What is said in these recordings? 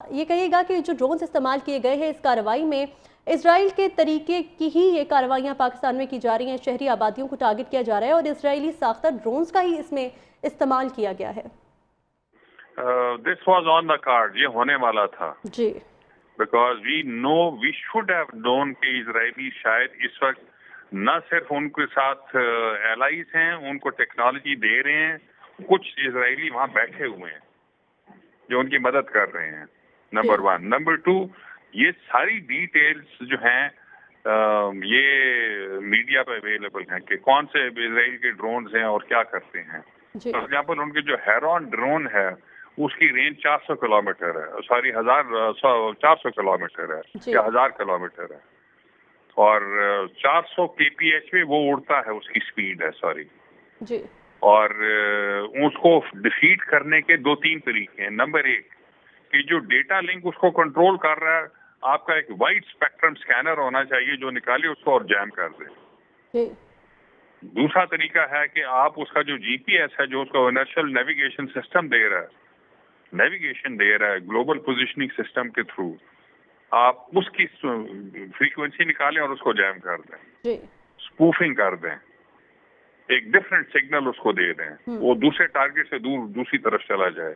یہ کہیے گا کہ جو ڈرونز استعمال کیے گئے ہیں اس کارروائی میں اسرائیل کے طریقے کی ہی یہ کارروائیاں پاکستان میں کی جا رہی ہیں، شہری آبادیوں کو ٹارگٹ کیا جا رہا ہے اور اسرائیلی ساختہ ڈرونز کا ہی اس میں استعمال کیا گیا ہے۔ This was on the card. یہ ہونے والا تھا جی because we should have known کہ اسرائیلی شاید اس وقت نہ صرف ان کے ساتھ allies ہیں، ان کو ٹیکنالوجی دے رہے ہیں، کچھ اسرائیلی وہاں بیٹھے ہوئے ہیں جو ان کی مدد کر رہے ہیں، نمبر 1۔ نمبر 2، یہ ساری ڈیٹیلز جو ہیں یہ میڈیا پہ اویلیبل ہیں کہ کون سے اسرائیل کے ڈرونز ہیں اور کیا کرتے ہیں۔ فار ایگزامپل ان کے جو ہیرون ڈرون ہے اس کی رینج 400 کلومیٹر ہے، سوری 400 کلومیٹر ہے یا 1000 کلومیٹر ہے، اور 400 kph پہ وہ اڑتا ہے، اس کی سپیڈ ہے، سوری۔ اور اس کو ڈیفیٹ کرنے کے 2-3 طریقے ہیں۔ نمبر 1 کہ جو ڈیٹا لنک اس کو کنٹرول کر رہا ہے، آپ کا ایک وائڈ اسپیکٹرم سکینر ہونا چاہیے جو نکالے اس کو اور جیم کر دے۔ دوسرا طریقہ ہے کہ آپ اس کا جو جی پی ایس ہے، جو اس کو انرشل نیویگیشن سسٹم دے رہا ہے، گلوبل پوزیشننگ سسٹم کے تھرو آپ اس کی فریکوینسی نکالیں اور اس کو جیم کر دیں، اسپوفنگ کر دیں، ایک ڈفرینٹ سگنل اس کو دے دیں، وہ دوسرے ٹارگٹ سے دوسری طرف چلا جائے۔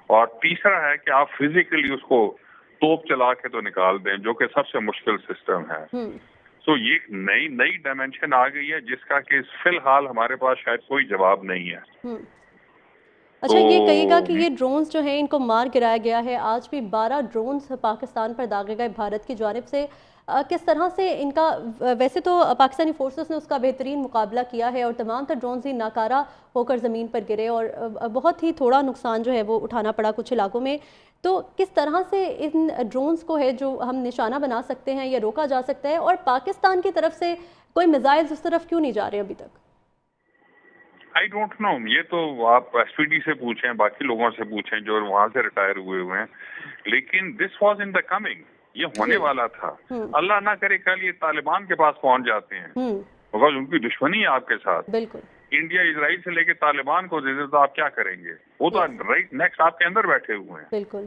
اور تیسرا ہے کہ آپ فزیکلی اس کو توپ چلا کے تو نکال دیں، جو کہ سب سے مشکل سسٹم ہے۔ سو یہ ایک نئی ڈائمینشن آ گئی ہے جس کا کہ فی الحال ہمارے پاس شاید کوئی جواب نہیں ہے۔ اچھا، یہ کہیے گا کہ یہ ڈرونز جو ہیں ان کو مار گرایا گیا ہے، آج بھی 12 ڈرونز پاکستان پر داغے گئے بھارت کی جانب سے، کس طرح سے ان کا، ویسے تو پاکستانی فورسز نے اس کا بہترین مقابلہ کیا ہے اور تمام تر ڈرونز ہی ناکارہ ہو کر زمین پر گرے اور بہت ہی تھوڑا نقصان جو ہے وہ اٹھانا پڑا کچھ علاقوں میں، تو کس طرح سے ان ڈرونز کو ہے جو ہم نشانہ بنا سکتے ہیں یا روکا جا سکتا ہے، اور پاکستان کی طرف سے کوئی میزائلز اس طرف کیوں نہیں جا رہے ابھی تک؟ I don't know، یہ تو آپ ایس پی ڈی سے پوچھیں، باقی لوگوں سے پوچھیں جو وہاں سے ریٹائر ہوئے ہیں، لیکن this was in the coming, یہ ہونے والا تھا۔ اللہ نہ کرے کل یہ طالبان کے پاس پہنچ جاتے ہیں، بکاز ان کی دشمنی ہے آپ کے ساتھ۔ بالکل، انڈیا اسرائیل سے لے کے طالبان کو دے دے تو آپ کیا کریں گے؟ وہ تو رائٹ نیکسٹ آپ کے اندر بیٹھے ہوئے ہیں۔ بالکل۔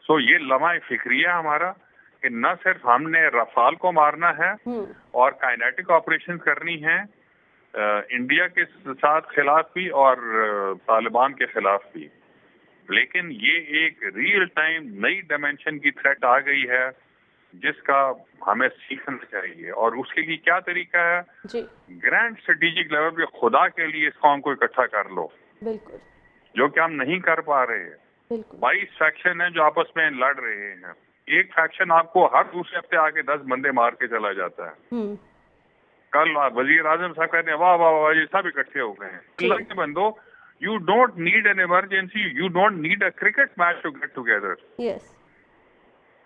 سو یہ لمحہ فکریہ ہمارا کہ نہ صرف ہم نے رافال کو مارنا ہے اور کائنیٹک آپریشن کرنی ہے انڈیا کے ساتھ خلاف بھی اور طالبان کے خلاف بھی، لیکن یہ ایک ریئل ٹائم نئی ڈائمینشن کی تھریٹ آ گئی ہے جس کا ہمیں سیکھنا چاہیے۔ اور اس کے لیے کیا طریقہ ہے؟ گرینڈ اسٹریٹجک لیول پہ خدا کے لیے اس قوم کو اکٹھا کر لو، بالکل، جو کہ ہم نہیں کر پا رہے ہیں۔ 22 فیکشن ہیں جو آپس میں لڑ رہے ہیں، ایک فیکشن آپ کو ہر دوسرے ہفتے آ کے 10 بندے مار کے چلا جاتا ہے۔ کل وزیر اعظم صاحب کہتے ہیں واہ واہ واہ یہ سب اکٹھے ہو گئے ہیں۔ اللہ کے بندو، you don't need an emergency, you don't need a cricket match to get together.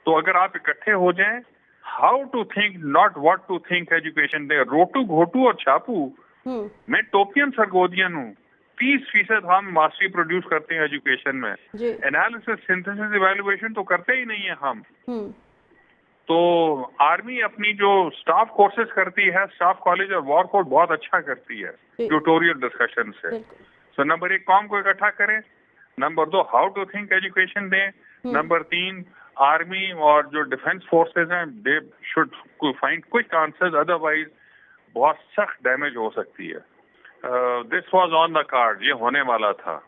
تو اگر آپ اکٹھے ہو جائیں، how to think not what to think education دے، روٹو گھوٹو اور چھاپو، میں ٹوپین سرگودین ہوں، 30% ہم ماسٹری پروڈیوس کرتے ہیں ایجوکیشن میں، انالیسس سنتھسس ایویلویشن تو کرتے ہی نہیں ہیں ہم۔ تو آرمی اپنی جو سٹاف کورسز کرتی ہے، سٹاف کالج اور وار کوڈ بہت اچھا کرتی ہے ٹیوٹوریل ڈسکشن سے۔ سو نمبر 1 قوم کو اکٹھا کریں، number 2 how to think education دیں، نمبر 3 آرمی اور جو ڈیفنس فورسز ہیں they should find quick answers, otherwise بہت سخت ڈیمیج ہو سکتی ہے۔ This was on the card, یہ ہونے والا تھا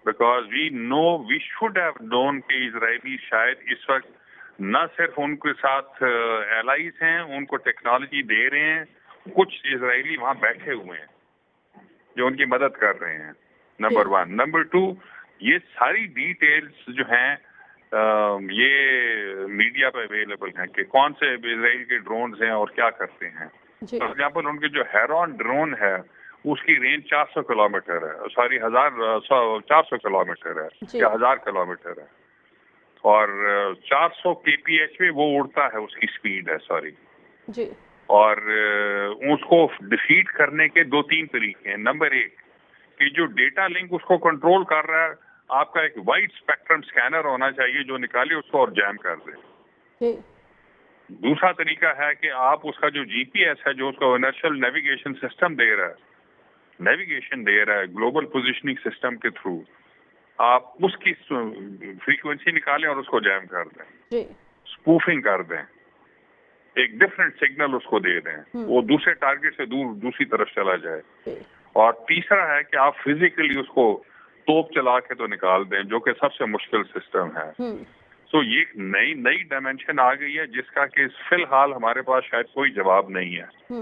because we should have known کہ اسرائیلی شاید اس وقت نہ صرف ان کے ساتھ allies ہیں، ان کو ٹیکنالوجی دے رہے ہیں، کچھ اسرائیلی وہاں بیٹھے ہوئے ہیں جو ان کی مدد کر رہے ہیں، نمبر 1۔ نمبر 2، یہ ساری ڈیٹیلز جو ہیں یہ میڈیا پہ اویلیبل ہیں کہ کون سے اسرائیل کے ڈرونز ہیں اور کیا کرتے ہیں۔ فار ایگزامپل ان کے جو ہیرون ڈرون ہے اس کی رینج 400 کلومیٹر ہے، سوری 400 کلومیٹر ہے یا 1000 کلومیٹر ہے، اور 400 kph پہ وہ اڑتا ہے، اس کی سپیڈ ہے، سوری۔ اور اس کو ڈیفیٹ کرنے کے 2-3 طریقے ہیں۔ نمبر 1 کہ جو ڈیٹا لنک اس کو کنٹرول کر رہا ہے، آپ کا ایک وائڈ اسپیکٹرم سکینر ہونا چاہیے جو نکالے اس کو اور جیم کر دے۔ دوسرا طریقہ ہے کہ آپ اس کا جو جی پی ایس ہے، جو اس کو انرشل نیویگیشن سسٹم دے رہا ہے، گلوبل پوزیشننگ سسٹم کے تھرو آپ اس کی فریکوینسی نکالیں اور اس کو جیم کر دیں، اسپوفنگ کر دیں، ایک ڈفرینٹ سگنل اس کو دے دیں، وہ دوسرے ٹارگیٹ سے دور دوسری طرف چلا جائے۔ اور تیسرا ہے کہ آپ فزیکلی اس کو توپ چلا کے تو نکال دیں، جو کہ سب سے مشکل سسٹم ہے۔ سو یہ ایک نئی ڈائمینشن آ گئی ہے جس کا کہ فی الحال ہمارے پاس شاید کوئی جواب نہیں ہے۔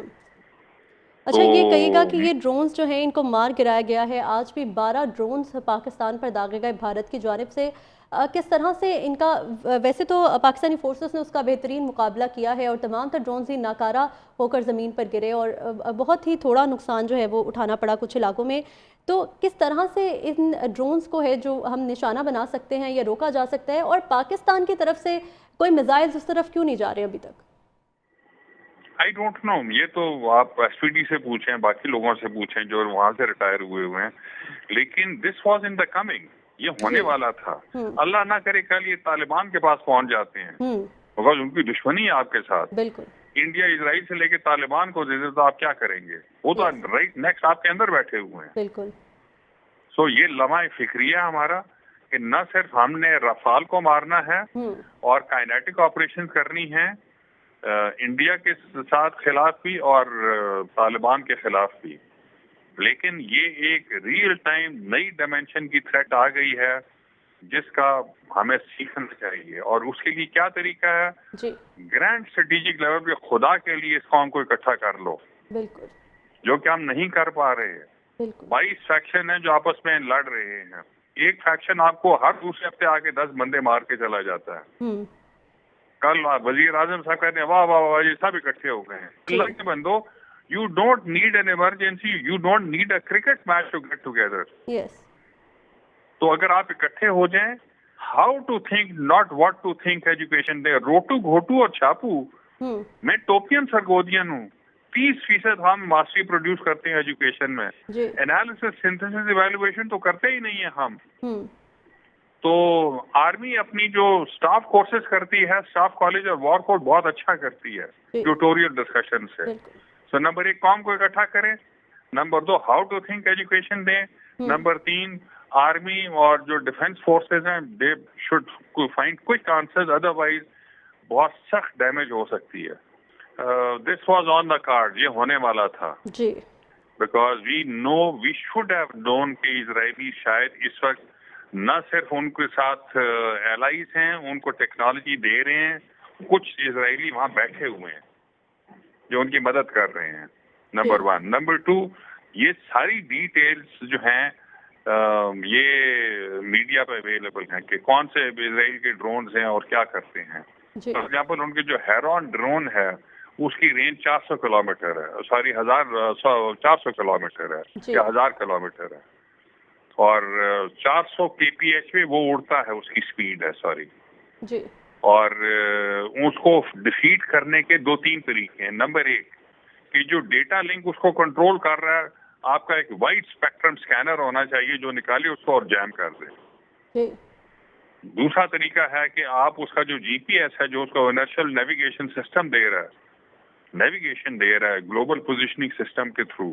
اچھا، یہ کہیے گا کہ یہ ڈرونز جو ہیں ان کو مار گرایا گیا ہے، آج بھی 12 ڈرونز پاکستان پر داغے گئے بھارت کی جانب سے، کس طرح سے ان کا ویسے تو پاکستانی فورسز نے اس کا بہترین مقابلہ کیا ہے اور تمام تر ڈرونز ہی ناکارہ ہو کر زمین پر گرے اور بہت ہی تھوڑا نقصان جو ہے وہ اٹھانا پڑا کچھ علاقوں میں، تو کس طرح سے ان ڈرونز کو ہے جو ہم نشانہ بنا سکتے ہیں یا روکا جا سکتا ہے، اور پاکستان کی طرف سے کوئی میزائلز اس طرف کیوں نہیں جا رہے ابھی تک؟ آئی ڈونٹ نو، یہ تو آپ ایس پی ڈی سے پوچھیں، باقی لوگوں سے پوچھیں جو وہاں سے ریٹائر ہوئے ہیں، لیکن this was in the coming, یہ ہونے والا تھا۔ اللہ نہ کرے کل یہ طالبان کے پاس پہنچ جاتے ہیں، بکاز ان کی دشمنی ہے آپ کے ساتھ۔ بالکل، انڈیا اسرائیل سے لے کے طالبان کو دے دے تو آپ کیا کریں گے؟ وہ تو رائٹ نیکسٹ آپ کے اندر بیٹھے ہوئے ہیں۔ بالکل۔ سو یہ لمحہ فکریہ ہمارا کہ نہ صرف ہم نے رافال کو مارنا ہے اور کائنیٹک آپریشن کرنی ہے انڈیا کے ساتھ خلاف بھی اور طالبان کے خلاف بھی، لیکن یہ ایک ریئل ٹائم نئی ڈائمینشن کی تھریٹ آ گئی ہے جس کا ہمیں سیکھنا چاہیے۔ اور اس کے لیے کیا طریقہ ہے؟ گرینڈ اسٹریٹجک لیول پہ خدا کے لیے اس قوم کو اکٹھا کر لو، بالکل، جو کہ ہم نہیں کر پا رہے ہیں۔ 22 فیکشن ہیں جو آپس میں لڑ رہے ہیں، ایک فیکشن آپ کو ہر دوسرے ہفتے آ کے 10 بندے مار کے چلا جاتا ہے۔ کل وزیر اعظم صاحب کہتے ہیں واہ واہ واہ یہ سب اکٹھے ہو گئے ہیں۔ اللہ کے بندو، you don't need an emergency, you don't need a cricket match to get together. تو اگر آپ اکٹھے ہو جائیں، how to think not what to think education دے، روٹو گھوٹو اور چھاپو، میں ٹوپین سرگودین ہوں، 30% ہم ماسٹری پروڈیوس کرتے ہیں ایجوکیشن میں، انالیسس سنتھسس ایویلویشن تو کرتے ہی نہیں ہیں ہم۔ تو آرمی اپنی جو سٹاف کورسز کرتی ہے، سٹاف کالج اور وار کورٹ بہت اچھا کرتی ہے ٹیوٹوریل ڈسکشن سے۔ سو نمبر 1 قوم کو اکٹھا کریں، number 2 how to think education دیں، نمبر 3 آرمی اور جو ڈیفنس فورسز ہیں they should find quick answers, otherwise بہت سخت ڈیمیج ہو سکتی ہے۔ This was on the card, یہ ہونے والا تھا، because we should have known کہ اسرائیلی شاید اس وقت نہ صرف ان کے ساتھ ایلائز ہیں، ان کو ٹیکنالوجی دے رہے ہیں، کچھ اسرائیلی وہاں بیٹھے ہوئے ہیں جو ان کی مدد کر رہے ہیں، نمبر 1۔ نمبر 2، یہ ساری ڈیٹیلز جو ہیں یہ میڈیا پہ اویلیبل ہیں کہ کون سے اسرائیل کے ڈرونز ہیں اور کیا کرتے ہیں۔ فار ایگزامپل ان کے جو ہیرون ڈرون ہے اس کی رینج 400 کلومیٹر ہے، سوری 400 کلومیٹر ہے یا 1000 کلومیٹر ہے، اور 400 kph پہ وہ اڑتا ہے، اس کی سپیڈ ہے، سوری۔ اور اس کو ڈیفیٹ کرنے کے 2-3 طریقے ہیں۔ نمبر 1 کہ جو ڈیٹا لنک اس کو کنٹرول کر رہا ہے، آپ کا ایک وائڈ اسپیکٹرم سکینر ہونا چاہیے جو نکالے اس کو اور جیم کر دے۔ دوسرا طریقہ ہے کہ آپ اس کا جو جی پی ایس ہے جو اس کو انرشل نیویگیشن سسٹم دے رہا ہے، گلوبل پوزیشننگ سسٹم کے تھرو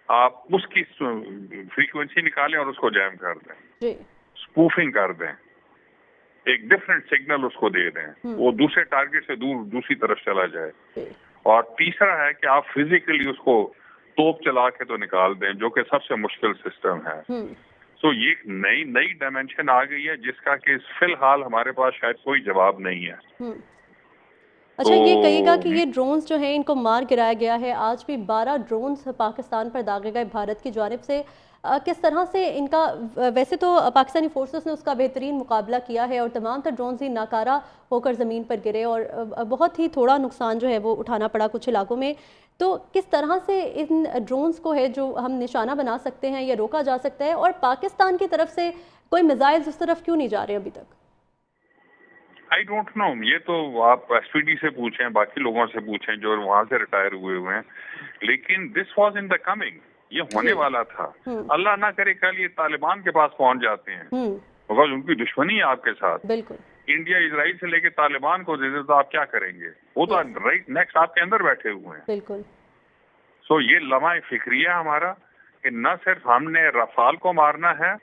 آپ اس کی فریکوینسی نکالیں اور اس کو جیم کر دیں، اسپوفنگ کر دیں، ایک ڈفرینٹ سگنل اس کو دے دیں، وہ دوسرے ٹارگیٹ سے دور دوسری طرف چلا جائے۔ اور تیسرا ہے کہ آپ فزیکلی اس کو توپ چلا کے تو نکال دیں، جو کہ سب سے مشکل سسٹم ہے۔ سو یہ ایک نئی ڈائمینشن آ گئی ہے جس کا کہ فی الحال ہمارے پاس شاید کوئی جواب نہیں ہے۔ اچھا، یہ کہیے گا کہ یہ ڈرونز جو ہیں ان کو مار گرایا گیا ہے، آج بھی 12 ڈرونز پاکستان پر داغے گئے بھارت کی جانب سے، کس طرح سے ان کا ویسے تو پاکستانی فورسز نے اس کا بہترین مقابلہ کیا ہے اور تمام تر ڈرونز ہی ناکارہ ہو کر زمین پر گرے اور بہت ہی تھوڑا نقصان جو ہے وہ اٹھانا پڑا کچھ علاقوں میں، تو کس طرح سے ان ڈرونز کو ہے جو ہم نشانہ بنا سکتے ہیں یا روکا جا سکتا ہے، اور پاکستان کی طرف سے کوئی میزائلز اس طرف کیوں نہیں جا رہے ابھی تک؟ آئی ڈونٹ نو، یہ تو آپ ایس پی ڈی سے پوچھیں، باقی لوگوں سے پوچھیں جو وہاں سے ریٹائر ہوئے ہیں، لیکن this was in the coming, یہ ہونے والا تھا۔ اللہ نہ کرے کل یہ طالبان کے پاس پہنچ جاتے ہیں، بکاز ان کی دشمنی ہے آپ کے ساتھ۔ انڈیا اسرائیل سے لے کے طالبان کو دے دے تو آپ کیا کریں گے؟ وہ تو رائٹ نیکسٹ آپ کے اندر بیٹھے ہوئے ہیں۔ سو یہ لمحہ فکریہ ہمارا کہ نہ صرف ہم نے رفال کو مارنا ہے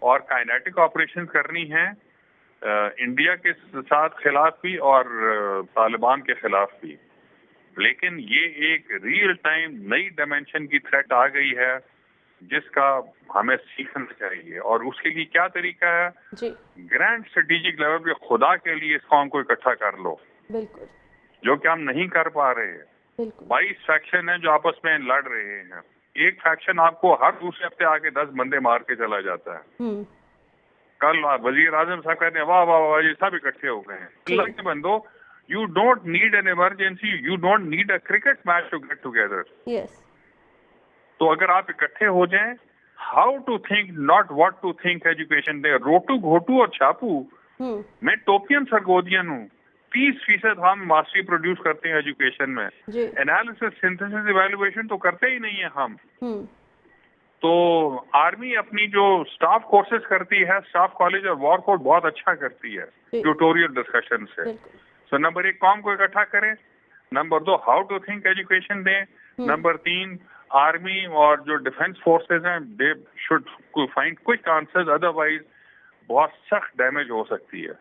اور کائنیٹک آپریشن کرنی ہے انڈیا کے ساتھ خلاف بھی اور طالبان کے خلاف بھی، لیکن یہ ایک ریئل ٹائم نئی ڈائمینشن کی تھریٹ آ گئی ہے جس کا ہمیں سیکھنا چاہیے. اور اس کے لیے کیا طریقہ ہے؟ گرینڈ اسٹریٹجک لیول پہ خدا کے لیے اس قوم کو اکٹھا کر لو، بالکل، جو کہ ہم نہیں کر پا رہے ہیں. 22 فیکشن ہیں جو آپس میں لڑ رہے ہیں. ایک فیکشن آپ کو ہر دوسرے ہفتے آ کے 10 بندے مار کے چلا جاتا ہے. کل وزیر اعظم صاحب کہتے ہیں واہ واہ واہ یہ سب اکٹھے ہو گئے ہیں. اللہ کے بندو، you don't need an emergency, you don't need a cricket match to get together. تو اگر آپ اکٹھے ہو جائیں، how to think not what to think education دے. روٹو گھوٹو اور چھاپو، میں ٹوپین سرگودین ہوں. 30% ہم ماسٹری پروڈیوس کرتے ہیں ایجوکیشن میں. انالیسس سنتھسس ایویلویشن تو کرتے ہی نہیں ہیں ہم. تو آرمی اپنی جو اسٹاف کورسز کرتی ہے، اسٹاف کالج اور وار کوڈ بہت اچھا کرتی ہے ٹیوٹوریل ڈسکشن سے. سو نمبر 1 قوم کو اکٹھا کریں. Number 2 how to think education دیں. نمبر 3 آرمی اور جو ڈیفینس فورسز ہیں they should find quick answers, otherwise بہت سخت ڈیمیج ہو سکتی ہے.